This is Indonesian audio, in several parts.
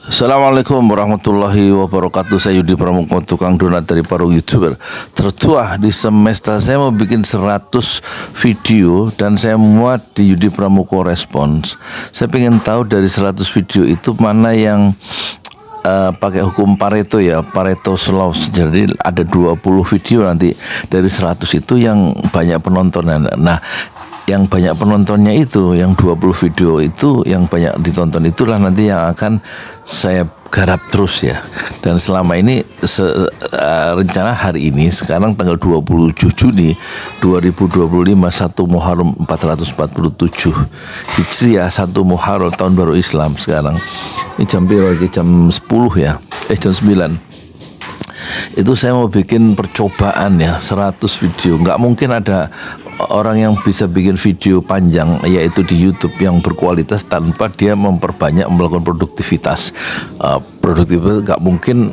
Assalamualaikum warahmatullahi wabarakatuh. Saya Yudi Pramuko, tukang donat dari Parung YouTuber tertua di semesta. Saya mau bikin 100 video dan saya muat di Yudi Pramuko Respons. Saya pengen tahu dari 100 video itu mana yang pakai hukum Pareto ya, Pareto Laws. Jadi ada 20 video nanti dari 100 itu yang banyak penontonan. Nah, yang banyak penontonnya itu, yang 20 video itu yang banyak ditonton, itulah nanti yang akan saya garap terus ya. Dan selama ini rencana hari ini, sekarang tanggal 27 Juni 2025, 1 Muharram 447 Hijriah, 1 Muharram tahun baru Islam. Sekarang ini jam lagi jam 10 ya, jam 9. Itu saya mau bikin percobaan ya, 100 video. Nggak mungkin ada orang yang bisa bikin video panjang yaitu di YouTube yang berkualitas tanpa dia memperbanyak melakukan produktivitas. Produktivitas nggak mungkin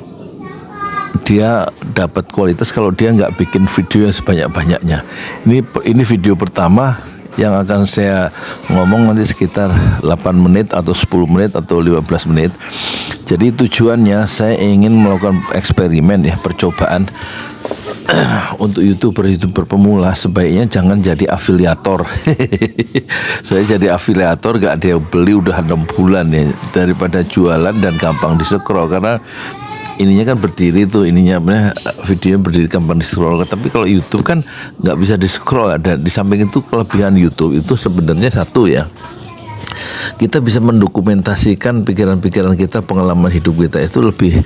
dia dapat kualitas kalau dia nggak bikin video yang sebanyak-banyaknya. Ini video pertama yang akan saya ngomong nanti sekitar 8 menit atau 10 menit atau 15 menit. Jadi tujuannya saya ingin melakukan eksperimen ya, percobaan untuk YouTuber pemula. Sebaiknya jangan jadi afiliator. Saya jadi afiliator gak ada yang beli udah 6 bulan ya, daripada jualan dan gampang di-scroll. Karena ininya kan berdiri tuh, videonya berdiri gampang di-scroll. Tapi kalau YouTube kan nggak bisa di-scroll. Dan di samping itu kelebihan YouTube itu sebenarnya satu ya, kita bisa mendokumentasikan pikiran-pikiran kita, pengalaman hidup kita itu lebih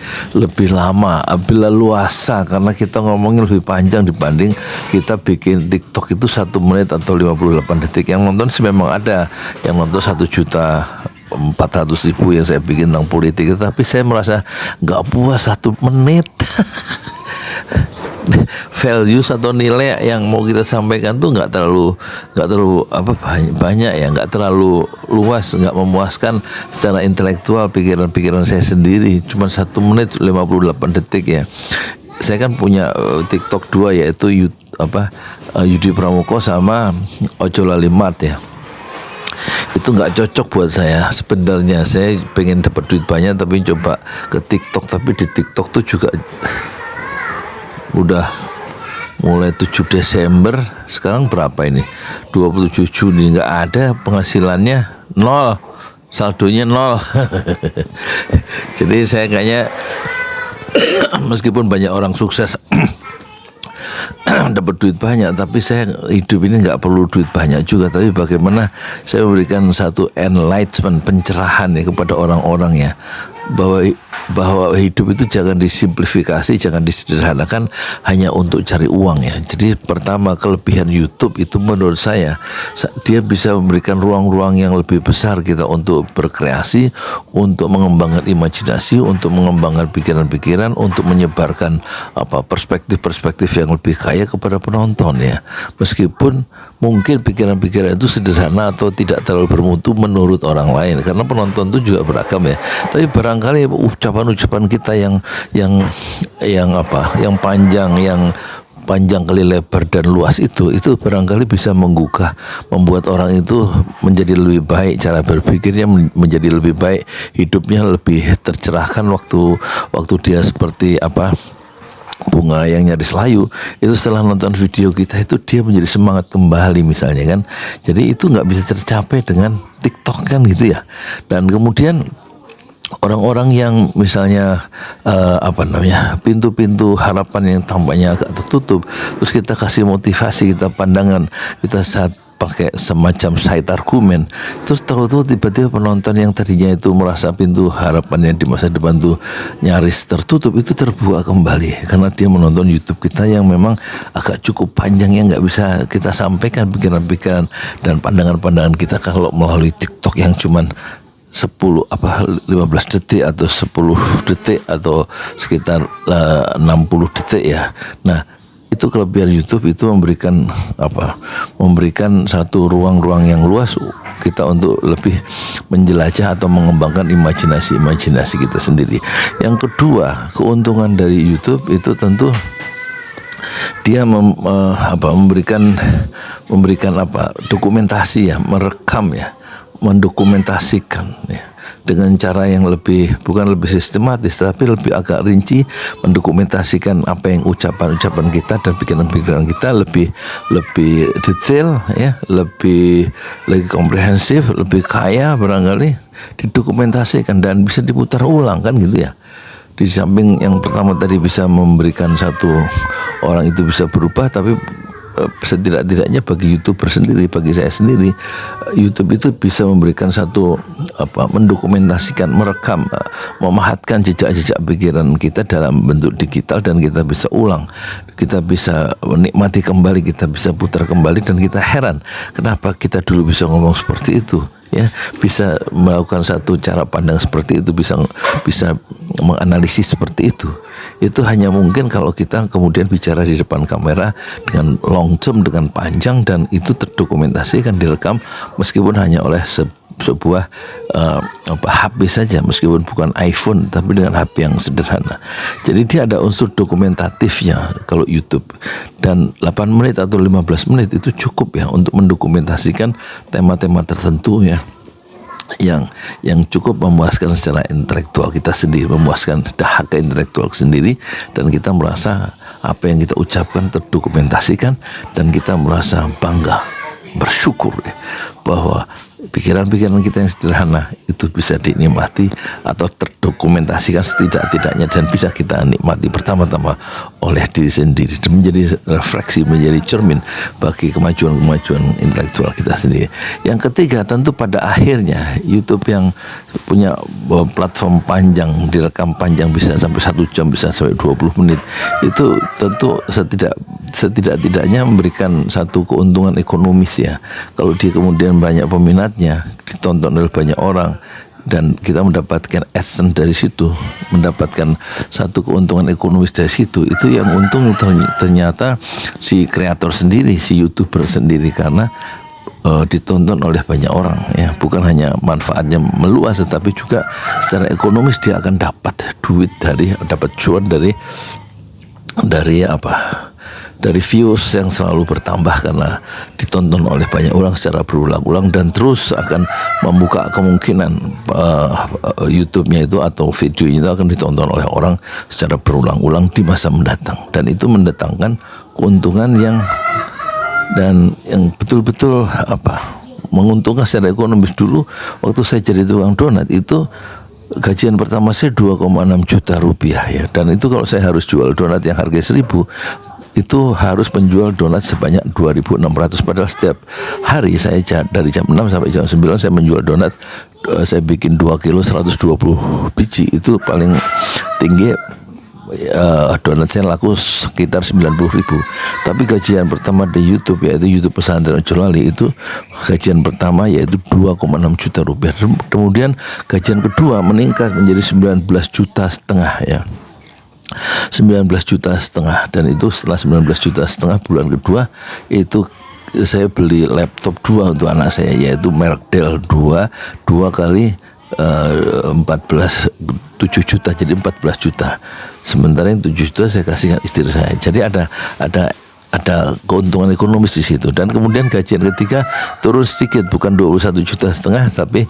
lama, lebih luasa, karena kita ngomongin lebih panjang dibanding kita bikin TikTok itu 1 menit atau 58 detik. Yang nonton sih memang ada yang nonton 1.400.000 yang saya bikin tentang politik, tapi saya merasa nggak puas 1 menit. Values atau nilai yang mau kita sampaikan tuh nggak terlalu banyak ya, nggak terlalu luas, nggak memuaskan secara intelektual pikiran saya sendiri. Cuma 1 menit 58 detik ya. Saya kan punya TikTok 2 yaitu Yudi Pramuko sama Ojo Lali Mart ya. Itu nggak cocok buat saya sebenarnya. Saya pengen dapat duit banyak tapi coba ke TikTok, tapi di TikTok tuh juga udah mulai 7 Desember, sekarang berapa ini? 27 Juni, nggak ada penghasilannya, 0, saldonya 0. Jadi saya kayaknya meskipun banyak orang sukses dapat duit banyak, tapi saya hidup ini nggak perlu duit banyak juga. Tapi bagaimana saya memberikan satu enlightenment, pencerahan ya kepada orang-orang ya, bahwa hidup itu jangan disimplifikasi, jangan disederhanakan hanya untuk cari uang ya. Jadi pertama, kelebihan YouTube itu menurut saya, dia bisa memberikan ruang-ruang yang lebih besar kita untuk berkreasi, untuk mengembangkan imajinasi, untuk mengembangkan pikiran-pikiran, untuk menyebarkan perspektif-perspektif yang lebih kaya kepada penonton ya. Meskipun mungkin pikiran-pikiran itu sederhana atau tidak terlalu bermutu menurut orang lain, karena penonton itu juga beragam ya. Tapi barangkali ucapan-ucapan kita yang panjang kali lebar dan luas itu barangkali bisa menggugah, membuat orang itu menjadi lebih baik, cara berpikirnya menjadi lebih baik, hidupnya lebih tercerahkan waktu dia seperti bunga yang nyaris layu. Itu setelah nonton video kita itu dia menjadi semangat kembali misalnya kan. Jadi itu nggak bisa tercapai dengan TikTok kan gitu ya. Dan kemudian orang-orang yang misalnya pintu-pintu harapan yang tampaknya agak tertutup, terus kita kasih motivasi, kita pandangan, kita saat pakai semacam side argumen, terus tahu-tahu tiba-tiba penonton yang tadinya itu merasa pintu harapannya di masa depan tuh nyaris tertutup, itu terbuka kembali karena dia menonton YouTube kita yang memang agak cukup panjang, yang nggak bisa kita sampaikan pikiran-pikiran dan pandangan-pandangan kita kalau melalui TikTok yang cuman 15 detik atau 10 detik atau sekitar 60 detik ya. Nah, itu kelebihan YouTube itu memberikan satu ruang-ruang yang luas kita untuk lebih menjelajah atau mengembangkan imajinasi kita sendiri. Yang kedua, keuntungan dari YouTube itu tentu dia memberikan dokumentasi ya, merekam ya, mendokumentasikan ya. dengan cara yang bukan lebih sistematis, tapi lebih agak rinci, mendokumentasikan apa yang ucapan-ucapan kita dan pikiran-pikiran kita lebih detail ya, lebih komprehensif, lebih kaya barangkali, didokumentasikan dan bisa diputar ulang kan gitu ya. Di samping yang pertama tadi bisa memberikan satu orang itu bisa berubah, tapi setidak-tidaknya bagi YouTuber sendiri, bagi saya sendiri, YouTube itu bisa memberikan satu mendokumentasikan, merekam, memahatkan jejak-jejak pikiran kita dalam bentuk digital, dan kita bisa ulang, kita bisa menikmati kembali, kita bisa putar kembali, dan kita heran kenapa kita dulu bisa ngomong seperti itu ya, bisa melakukan satu cara pandang seperti itu, bisa menganalisis seperti itu. Itu hanya mungkin kalau kita kemudian bicara di depan kamera dengan long term, dengan panjang, dan itu terdokumentasikan, direkam meskipun hanya oleh sebuah HP saja, meskipun bukan iPhone tapi dengan HP yang sederhana. Jadi dia ada unsur dokumentatifnya kalau YouTube, dan 8 menit atau 15 menit itu cukup ya untuk mendokumentasikan tema-tema tertentu ya, yang cukup memuaskan secara intelektual kita sendiri, memuaskan dahaga intelektual sendiri, dan kita merasa apa yang kita ucapkan terdokumentasikan, dan kita merasa bangga, bersyukur ya, bahwa pikiran-pikiran kita yang sederhana itu bisa dinikmati atau terdokumentasikan setidak-tidaknya, dan bisa kita nikmati pertama-tama oleh diri sendiri, dan menjadi refleksi, menjadi cermin bagi kemajuan-kemajuan intelektual kita sendiri. Yang ketiga, tentu pada akhirnya YouTube yang punya platform panjang, direkam panjang, bisa sampai 1 jam, bisa sampai 20 menit, itu tentu setidak-tidaknya memberikan satu keuntungan ekonomis ya. Kalau dia kemudian banyak peminatnya, ditonton oleh banyak orang, dan kita mendapatkan adsense dari situ, mendapatkan satu keuntungan ekonomis dari situ, itu yang untung ternyata si kreator sendiri, si YouTuber sendiri, karena ditonton oleh banyak orang ya. Bukan hanya manfaatnya meluas, tetapi juga secara ekonomis dia akan dapat duit dapat cuan dari views yang selalu bertambah karena ditonton oleh banyak orang secara berulang-ulang, dan terus akan membuka kemungkinan YouTube-nya itu atau videonya itu akan ditonton oleh orang secara berulang-ulang di masa mendatang, dan itu mendatangkan keuntungan yang betul-betul menguntungkan secara ekonomis. Dulu waktu saya jadi tukang donat itu gajian pertama saya 2,6 juta rupiah ya, dan itu kalau saya harus jual donat yang harga 1.000, itu harus menjual donat sebanyak 2.600, padahal setiap hari saya dari jam 6 sampai jam 9 saya menjual donat, saya bikin 2 kilo 120 biji, itu paling tinggi donat saya laku sekitar 90.000. Tapi gajian pertama di YouTube, yaitu YouTube Pesantren Ojolali, itu gajian pertama yaitu 2,6 juta rupiah. Kemudian gajian kedua meningkat menjadi 19,5 juta ya, 19,5 juta, dan itu setelah 19,5 juta bulan kedua itu saya beli laptop 2 untuk anak saya, yaitu merek Dell 2 kali 7 juta, jadi 14 juta. Sementara yang 7 juta saya kasihkan istri saya. Jadi ada keuntungan ekonomis di situ. Dan kemudian gajian ketiga turun sedikit, bukan 21,5 juta, tapi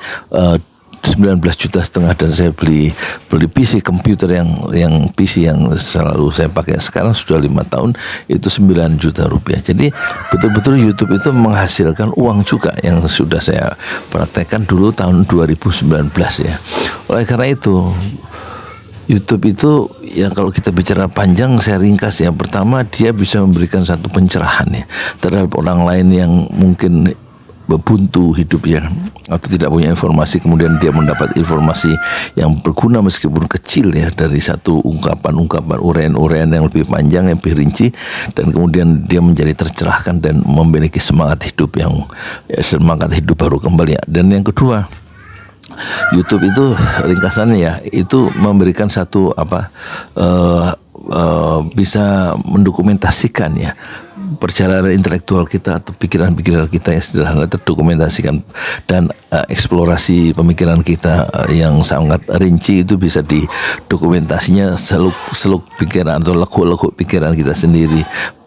19,5 juta, dan saya beli PC komputer yang PC yang selalu saya pakai sekarang sudah 5 tahun, itu 9 juta rupiah. Jadi betul-betul YouTube itu menghasilkan uang juga, yang sudah saya praktekkan dulu tahun 2019 ya. Oleh karena itu YouTube itu ya, kalau kita bicara panjang saya ringkas ya. Pertama, dia bisa memberikan satu pencerahan ya terhadap orang lain yang mungkin buntu hidupnya atau tidak punya informasi, kemudian dia mendapat informasi yang berguna meskipun kecil ya, dari satu ungkapan-ungkapan, uraian-uraian yang lebih panjang, yang lebih rinci, dan kemudian dia menjadi tercerahkan dan memiliki semangat hidup baru kembali ya. Dan yang kedua, YouTube itu ringkasannya ya, itu memberikan satu bisa mendokumentasikan ya perjalanan intelektual kita atau pikiran-pikiran kita yang sederhana terdokumentasikan, dan eksplorasi pemikiran kita yang sangat rinci itu bisa didokumentasinya seluk pikiran atau lekuk-lekuk pikiran kita sendiri,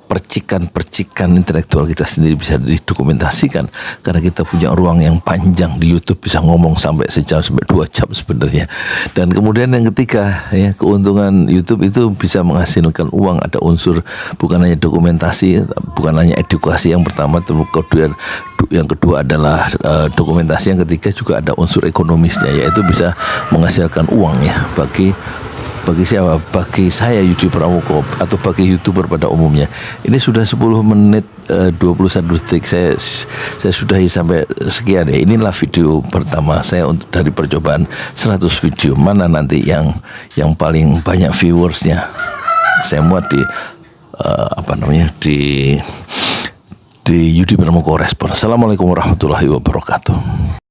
percikan-percikan intelektual kita sendiri bisa didokumentasikan, karena kita punya ruang yang panjang di YouTube, bisa ngomong sampai sejam sampai 2 jam sebenarnya. Dan kemudian yang ketiga, ya, keuntungan YouTube itu bisa menghasilkan uang. Ada unsur bukan hanya dokumentasi, bukan hanya edukasi yang pertama, kemudian yang kedua adalah dokumentasi, yang ketiga juga ada unsur ekonomisnya, yaitu bisa menghasilkan uang ya bagi siapa? Bagi saya Yudi Pramuko atau bagi YouTuber pada umumnya. Ini sudah 10 menit 21 detik. Saya sudahi sampai sekian ya. Inilah video pertama saya untuk dari percobaan 100 video. Mana nanti yang paling banyak viewersnya. Saya muat di di Yudi Pramuko Respon. Assalamualaikum warahmatullahi wabarakatuh.